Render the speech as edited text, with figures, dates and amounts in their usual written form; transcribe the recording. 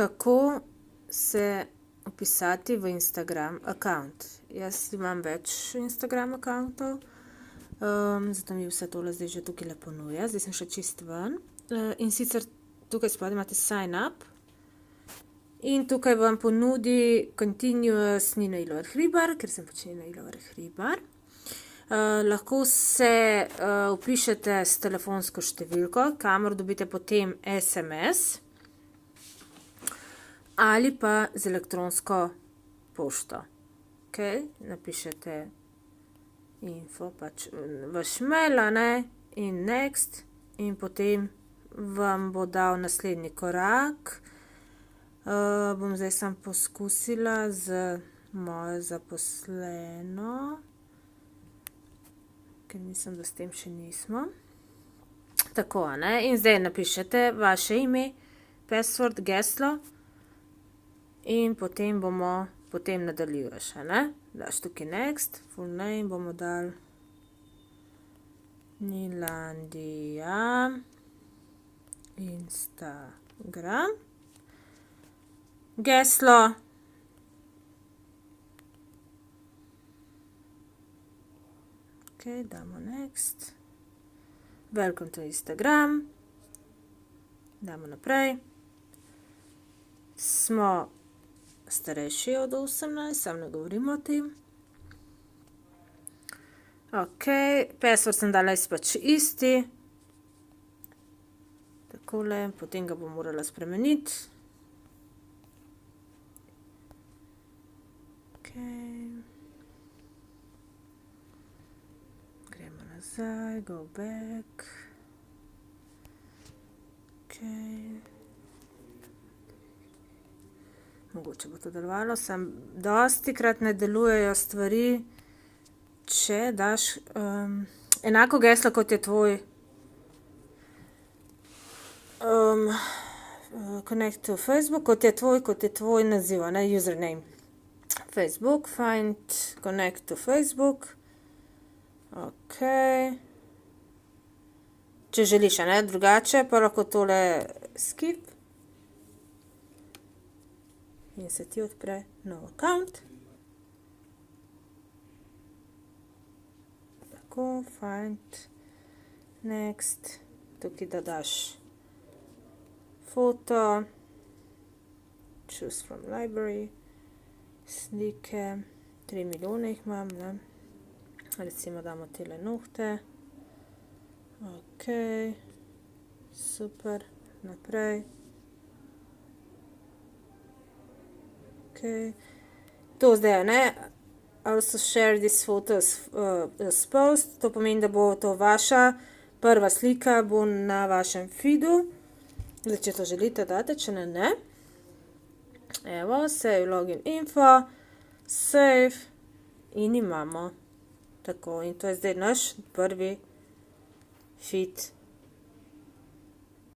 kako se vpisati v Instagram account. Jaz imam več Instagram accountov, zato mi vse tole zdaj že tukaj ponuja. Zdaj sem še čist ven. In sicer tukaj spodaj imate sign up in tukaj vam ponudi continuous Nina Ilovar Hribar, ker sem pač Nina Ilovar Hribar. Lahko se vpišete s telefonsko številko, kamor dobite potem SMS ali pa z elektronsko pošto. Okay? Napišete info, pač vaš mail, in next, in potem vam bo dal naslednji korak. Bom zdaj sam poskusila z mojo zaposleno, ker mislim, da s tem še nismo. Tako, in zdaj napišete vaše ime, password, geslo in potem nadaljuješ, Daš tukaj next, full name bomo dali Nilandija Instagram. Geslo. Ok, damo next. Welcome to Instagram. Damo naprej. Smo starejši od 18, sam ne govorimo o tem. Ok, password sem dala pač isti. Takole, potem ga bom morala spremeniti. Ok. Gremo nazaj, go back. Ok. Mogoče bo to delovalo, dosti krat ne delujejo stvari, če daš enako geslo, kot je tvoj connect to Facebook, kot je tvoj naziv, username. Facebook, find connect to Facebook. Ok. Če želiš, drugače, pa lahko tole skip. In se ti odpre nov account. Tako, find, next, tukaj dodaš foto, choose from library, slike, 3 milijone jih imam, Recimo damo tele nohte. Ok, super, naprej. To zdaj, also share this photo as post, to pomeni, da bo to vaša prva slika, bo na vašem feedu. Zdaj, če to želite, date, če ne. Evo, save login info, save in imamo. Tako, in to je zdaj naš prvi feed.